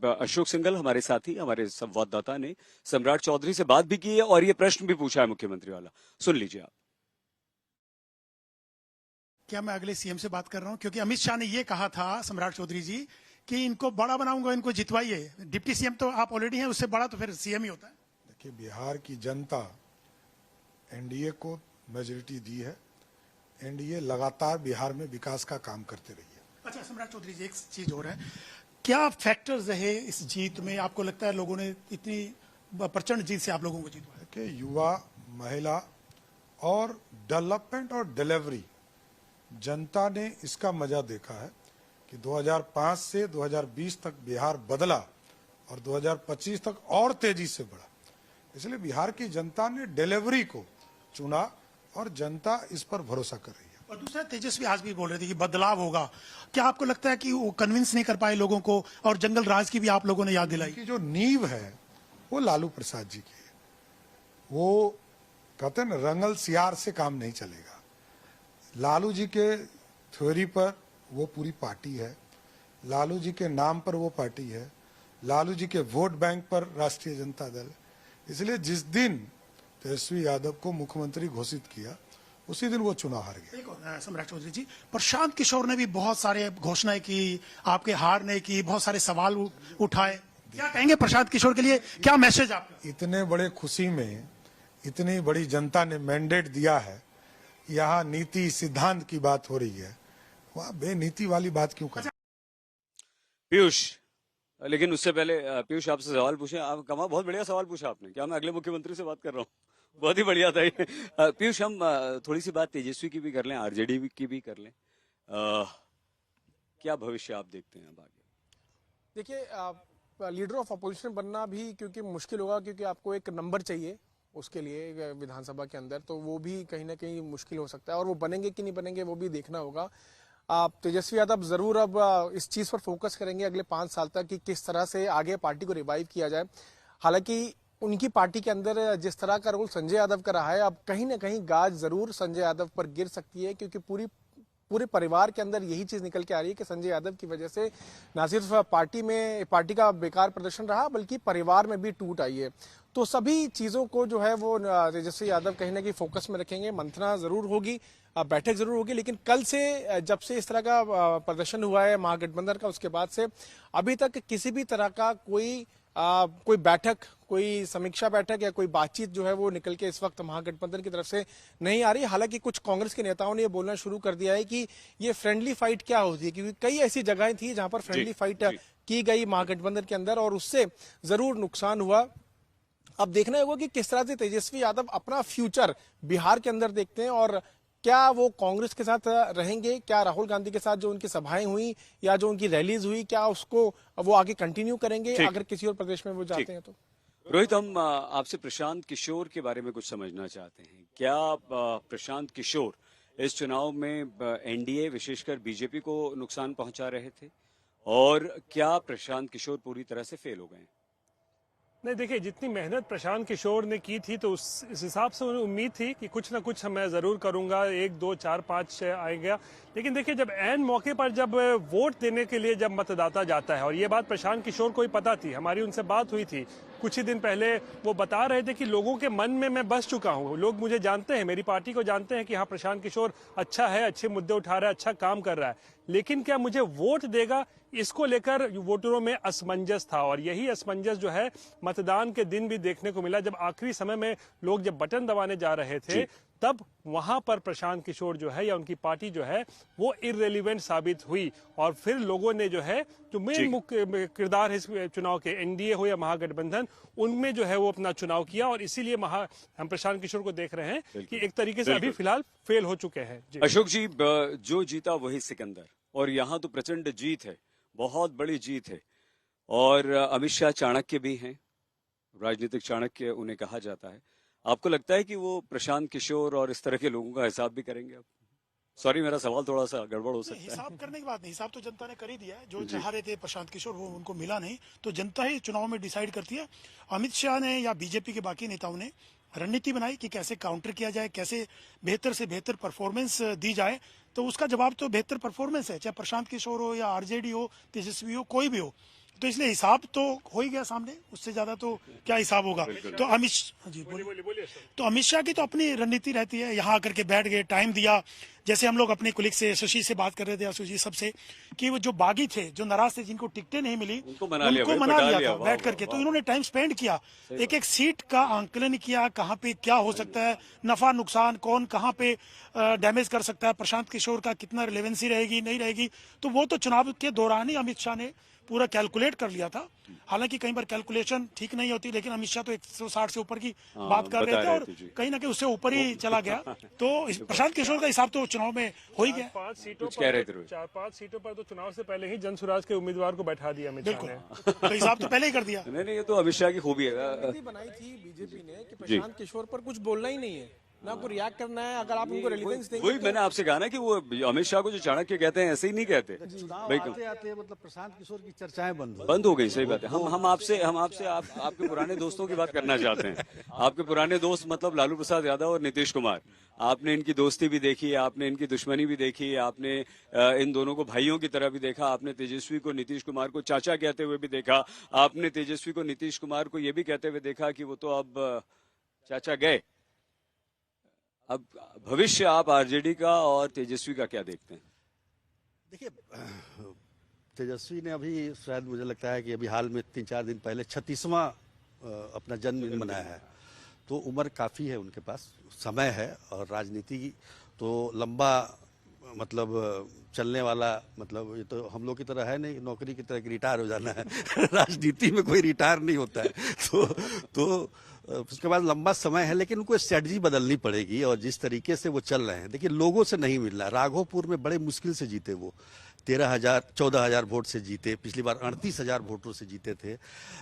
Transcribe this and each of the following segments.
अशोक सिंघल हमारे साथी, हमारे संवाददाता ने सम्राट चौधरी से बात भी की है और ये प्रश्न भी पूछा है मुख्यमंत्री वाला। सुन लीजिए आप। क्या मैं अगले सीएम से बात कर रहा हूं? क्योंकि अमित शाह ने ये कहा था सम्राट चौधरी जी कि इनको बड़ा बनाऊंगा, इनको जितवाइए। डिप्टी सीएम तो आप ऑलरेडी हैं, उससे बड़ा तो फिर सीएम ही होता है। देखिए, बिहार की जनता एनडीए को मेजोरिटी दी है। एनडीए लगातार बिहार में विकास का काम करते रही है। अच्छा सम्राट चौधरी जी, एक चीज और है, क्या फैक्टर्स रहे इस जीत में? आपको लगता है लोगों ने इतनी प्रचंड जीत से आप लोगों को जितवाया? देखिए, युवा, महिला और डेवलपमेंट और डिलीवरी, जनता ने इसका मजा देखा है कि 2005 से 2020 तक बिहार बदला और 2025 तक और तेजी से बढ़ा। इसलिए बिहार की जनता ने डिलीवरी को चुना और जनता इस पर भरोसा कर रही है। और दूसरा, तेजस्वी आज भी बोल रहे थे कि बदलाव होगा। क्या आपको लगता है कि वो कन्विंस नहीं कर पाए लोगों को? और जंगल राज की भी आप लोगों ने याद दिलाई कि जो नींव है वो लालू प्रसाद जी की है। वो कहते हैं ना, रंगल सियार से काम नहीं चलेगा। लालू जी के थ्योरी पर वो पूरी पार्टी है, लालू जी के नाम पर वो पार्टी है, लालू जी के वोट बैंक पर राष्ट्रीय जनता दल। इसलिए जिस दिन तेजस्वी यादव को मुख्यमंत्री घोषित किया, उसी दिन वो चुनाव हार गया। एक और सम्राट चौधरी जी, प्रशांत किशोर ने भी बहुत सारे घोषणाएं की, आपके हारने की, बहुत सारे सवाल उठाए। क्या कहेंगे प्रशांत किशोर के लिए? क्या मैसेज आपका? इतने बड़े खुशी में इतनी बड़ी जनता ने मैंडेट दिया है, यहाँ नीति सिद्धांत की बात हो रही है, वहाँ बेनीति वाली बात क्यों कर? पीयूष, लेकिन उससे पहले पीयूष आपसे सवाल पूछे। आप कमा बहुत बढ़िया सवाल पूछा आपने। क्या मैं अगले मुख्यमंत्री से बात कर रहा हूँ? बहुत ही बढ़िया था ये। पीयूष, हम थोड़ी सी बात तेजस्वी की भी कर लें, आरजेडी की भी कर लें। क्या भविष्य आप देखते हैं अब आगे? देखिए, लीडर ऑफ अपोजिशन बनना भी क्योंकि मुश्किल होगा, क्योंकि आपको एक नंबर चाहिए उसके लिए विधानसभा के अंदर, तो वो भी कहीं ना कहीं मुश्किल हो सकता है। और वो बनेंगे कि नहीं बनेंगे वो भी देखना होगा। आप तेजस्वी यादव जरूर अब इस चीज पर फोकस करेंगे अगले 5 साल तक कि किस तरह से आगे पार्टी को रिवाइव किया जाए। हालांकि उनकी पार्टी के अंदर जिस तरह का रोल संजय यादव का रहा है, अब कहीं ना कहीं गाज जरूर संजय यादव पर गिर सकती है, क्योंकि पूरे परिवार के अंदर यही चीज निकल के आ रही है कि संजय यादव की वजह से ना सिर्फ पार्टी का बेकार प्रदर्शन रहा, बल्कि परिवार में भी टूट आई है। तो सभी चीजों को जो है वो तेजस्वी यादव कहीं ना कहीं फोकस में रखेंगे। मंथना जरूर होगी, बैठक जरूर होगी, लेकिन कल से जब से इस तरह का प्रदर्शन हुआ है महागठबंधन का, उसके बाद से अभी तक किसी भी तरह का कोई बैठक, कोई समीक्षा बैठक या कोई बातचीत जो है वो निकल के इस वक्त महागठबंधन की तरफ से नहीं आ रही। हालांकि कुछ कांग्रेस के नेताओं ने ये बोलना शुरू कर दिया है कि ये फ्रेंडली फाइट क्या होती है, क्योंकि कई ऐसी जगहें थी जहां पर फ्रेंडली फाइट की गई महागठबंधन के अंदर और उससे जरूर नुकसान हुआ। अब देखना होगा कि किस तरह से तेजस्वी यादव अपना फ्यूचर बिहार के अंदर देखते हैं, और क्या वो कांग्रेस के साथ रहेंगे, क्या राहुल गांधी के साथ जो उनकी सभाएं हुई या जो उनकी रैलीज हुई, क्या उसको वो आगे कंटिन्यू करेंगे अगर किसी और प्रदेश में वो जाते हैं तो? रोहित, हम आपसे प्रशांत किशोर के बारे में कुछ समझना चाहते हैं। क्या प्रशांत किशोर इस चुनाव में एनडीए विशेषकर बीजेपी को नुकसान पहुंचा रहे थे, और क्या प्रशांत किशोर पूरी तरह से फेल हो गए? नहीं, देखिए, जितनी मेहनत प्रशांत किशोर ने की थी तो इस हिसाब से उन्हें उम्मीद थी कि कुछ ना कुछ मैं जरूर करूंगा, 1 2 4 5 आएगा। लेकिन देखिए, जब ऐन मौके पर जब वोट देने के लिए जब मतदाता जाता है, और ये बात प्रशांत किशोर को ही पता थी, हमारी उनसे बात हुई थी कुछ ही दिन पहले, वो बता रहे थे कि लोगों के मन में मैं बस चुका हूं, लोग मुझे जानते हैं, मेरी पार्टी को जानते हैं कि हाँ, प्रशांत किशोर अच्छा है, अच्छे मुद्दे उठा रहा है, अच्छा काम कर रहा है, लेकिन क्या मुझे वोट देगा, इसको लेकर वोटरों में असमंजस था। और यही असमंजस जो है मतदान के दिन भी देखने को मिला। जब आखिरी समय में लोग जब बटन दबाने जा रहे थे, तब वहां पर प्रशांत किशोर जो है या उनकी पार्टी जो है वो इररिलेवेंट साबित हुई, और फिर लोगों ने जो है जो मेन मुख्य किरदार है इस चुनाव के, एनडीए हो या महागठबंधन, उनमें जो है वो अपना चुनाव किया। और इसीलिए हम प्रशांत किशोर को देख रहे हैं कि एक तरीके से अभी फिलहाल फेल हो चुके हैं। अशोक जी, जो जीता वही सिकंदर, और यहाँ तो प्रचंड जीत है, बहुत बड़ी जीत है। और अमित शाह चाणक्य भी हैं, राजनीतिक चाणक्य उन्हें कहा जाता है। आपको लगता है कि वो प्रशांत किशोर और इस तरह के लोगों का हिसाब भी करेंगे अब? सॉरी, मेरा सवाल थोड़ा सा गड़बड़ हो सकता है। हिसाब करने की बात नहीं, हिसाब तो जनता ने कर ही दिया है। जो चाह रहे थे प्रशांत किशोर वो उनको मिला नहीं, तो जनता ही चुनाव में डिसाइड करती है। अमित शाह ने या बीजेपी के बाकी नेताओं ने रणनीति बनाई कि कैसे काउंटर किया जाए, कैसे बेहतर से बेहतर परफॉर्मेंस दी जाए, तो उसका जवाब तो बेहतर परफॉर्मेंस है, चाहे प्रशांत किशोर हो या आरजेडी हो, तेजस्वी हो, कोई भी हो। तो इसलिए हिसाब तो हो ही गया सामने, उससे ज्यादा तो क्या हिसाब होगा। तो जी बोलिए। तो अमित शाह की तो अपनी रणनीति रहती है, यहाँ आकर के बैठ गए, टाइम दिया। जैसे हम लोग अपने कुलिक से, शशि से बात कर रहे थे, आशुजी सबसे, कि वो जो बागी थे, जो नाराज थे, जिनको टिकटें नहीं मिली, उनको मना लिया भाई, मना पटा लिया लिया, था वाह, बैठ वाह, करके। तो वाह। इन्होंने टाइम स्पेंड किया, एक एक सीट का आंकलन किया, कहाँ पे क्या हो सकता है, नफा नुकसान, कौन कहाँ पे डैमेज कर सकता है, प्रशांत किशोर का कितना रिलेवेंसी रहेगी नहीं रहेगी। तो वो तो चुनाव के दौरान ही अमित शाह ने पूरा कैलकुलेट कर लिया था। हालांकि कई बार कैलकुलेशन ठीक नहीं होती, लेकिन अमित शाह तो 160 से ऊपर की बात कर रहे थे और कहीं ना कहीं उससे ऊपर ही चला गया। तो प्रशांत किशोर का हिसाब तो चुनाव में हो ही गया। 4-5 सीटों कुछ कह रहे थे पर, रोहित। 4-5 सीटों पर तो चुनाव से पहले ही जनसुराज के उम्मीदवार को बैठा दिया अमित शाह बिल्कुल, ने। तो हिसाब तो पहले ही कर दिया। नहीं, ये तो अमित शाह की खूबी है। नीति बनाई थी बीजेपी ने कि प्रशांत किशोर पर कुछ बोलना ही नहीं है, ना कोई रिएक्ट करना है। अगर आप उनको रिलीवेंस देंगे वही मैंने आपसे कहा ना कि वो अमित शाह को जो चाणक्य कहते हैं ऐसे ही नहीं कहते भाई। आते आते मतलब प्रशांत किशोर की चर्चाएं बंद हो गई, सही बात है। हम आपसे आपके पुराने दोस्तों की बात करना चाहते हैं। आपके पुराने दोस्त मतलब लालू प्रसाद यादव और नीतीश कुमार, आपने इनकी दोस्ती भी देखी, आपने इनकी दुश्मनी भी देखी, आपने इन दोनों को भाइयों की तरह भी देखा, आपने तेजस्वी को नीतीश कुमार को चाचा कहते हुए भी देखा, आपने तेजस्वी को नीतीश कुमार को ये भी कहते हुए देखा कि वो तो अब चाचा गए। अब भविष्य आप आरजेडी का और तेजस्वी का क्या देखते हैं? देखिए, तेजस्वी ने अभी शायद मुझे लगता है कि अभी हाल में 3-4 दिन पहले 36वां अपना जन्मदिन मनाया है, तो उम्र काफ़ी है उनके पास, समय है। और राजनीति तो लंबा मतलब चलने वाला, मतलब ये तो हम लोग की तरह है नहीं, नौकरी की तरह रिटायर हो जाना है। राजनीति में कोई रिटायर नहीं होता है। तो उसके बाद लंबा समय है, लेकिन उनको स्ट्रेटजी बदलनी पड़ेगी। और जिस तरीके से वो चल रहे हैं, देखिए लोगों से नहीं मिल रहा। राघोपुर में बड़े मुश्किल से जीते, वो 14,000 वोट से जीते, पिछली बार 38,000 वोटों से जीते थे।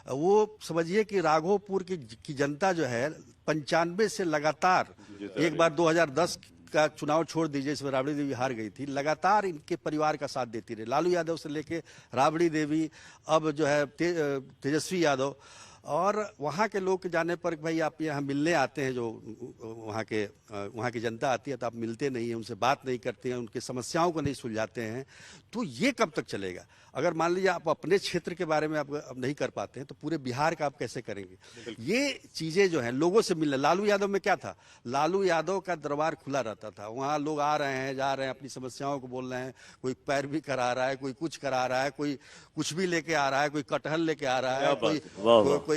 वो समझिए कि राघोपुर की जनता जो है 95 से लगातार, एक बार 2010 का चुनाव छोड़ दीजिए, इसमें राबड़ी देवी हार गई थी, लगातार इनके परिवार का साथ देती रही, लालू यादव से लेके राबड़ी देवी, अब जो है तेजस्वी यादव। और वहाँ के लोग के जाने पर भाई आप यहाँ मिलने आते हैं, जो वहाँ की जनता आती है, तो आप मिलते नहीं हैं, उनसे बात नहीं करते हैं, उनकी समस्याओं को नहीं सुलझाते हैं। तो ये कब तक चलेगा? अगर मान लीजिए आप अपने क्षेत्र के बारे में आप अब नहीं कर पाते हैं, तो पूरे बिहार का आप कैसे करेंगे? ये चीजें जो हैं लोगों से मिलना। लालू यादव में क्या था? लालू यादव का दरबार खुला रहता था, वहाँ लोग आ रहे हैं, जा रहे हैं, अपनी समस्याओं को बोल रहे हैं, कोई पैर भी करा रहा है, कोई कुछ करा रहा है, कोई कुछ भी लेके आ रहा है, कोई कटहल लेके आ रहा है, कोई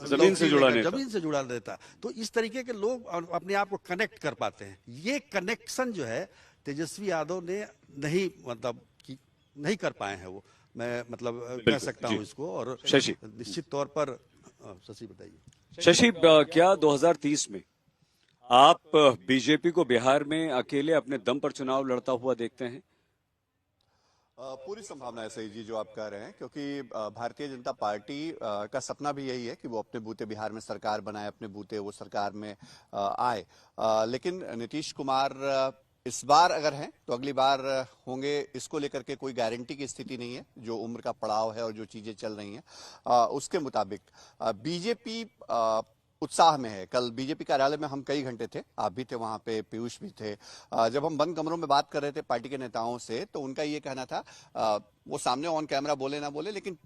जमीन से जुड़ा रहता। तो इस तरीके के लोग अपने आप को कनेक्ट कर पाते हैं। ये कनेक्शन जो है तेजस्वी यादव ने नहीं कर पाए हैं। वो मैं मतलब कह सकता हूं इसको। और शशि, निश्चित तौर पर शशि बताइए। शशि, क्या 2030 में आप बीजेपी को बिहार में अकेले अपने दम पर चुनाव लड़ता हुआ देखते हैं? पूरी संभावना है सही जी जो आप कह रहे हैं, क्योंकि भारतीय जनता पार्टी का सपना भी यही है कि वो अपने बूते बिहार में सरकार बनाए, अपने बूते वो सरकार में आए। लेकिन नीतीश कुमार इस बार अगर हैं तो अगली बार होंगे, इसको लेकर के कोई गारंटी की स्थिति नहीं है। जो उम्र का पड़ाव है और जो चीजें चल रही हैं उसके मुताबिक बीजेपी उत्साह में है। कल बीजेपी कार्यालय में हम कई घंटे थे, आप भी थे वहां पे, पीयूष भी थे। जब हम बंद कमरों में बात कर रहे थे पार्टी के नेताओं से, तो उनका ये कहना था, वो सामने ऑन कैमरा बोले ना बोले, लेकिन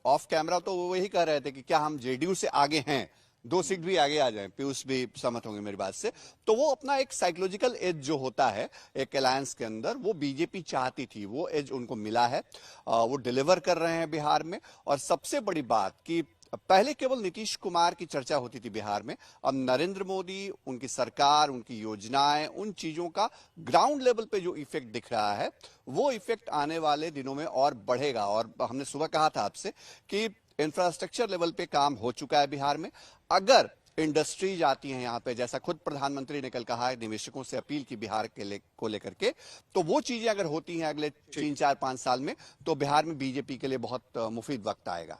ऑफ कैमरा तो वो यही कह रहे थे कि क्या हम जेडीयू से आगे हैं, 2 सीट भी आगे आ जाएं। पीयूष भी सहमत होंगे मेरी बात से। तो वो अपना एक साइकोलॉजिकल एज जो होता है एक अलायंस के अंदर, वो बीजेपी चाहती थी, वो एज उनको मिला है, वो डिलीवर कर रहे हैं बिहार में। और सबसे बड़ी बात कि पहले केवल नीतीश कुमार की चर्चा होती थी बिहार में, अब नरेंद्र मोदी, उनकी सरकार, उनकी योजनाएं, उन चीजों का ग्राउंड लेवल पे जो इफेक्ट दिख रहा है, वो इफेक्ट आने वाले दिनों में और बढ़ेगा। और हमने सुबह कहा था आपसे कि इंफ्रास्ट्रक्चर लेवल पे काम हो चुका है बिहार में। अगर इंडस्ट्रीज आती हैं यहाँ पे, जैसा खुद प्रधानमंत्री ने कल कहा है, निवेशकों से अपील की बिहार को लेकर के, तो वो चीजें अगर होती हैं अगले 3, 4, 5 साल में, तो बिहार में बीजेपी के लिए बहुत मुफीद वक्त आएगा।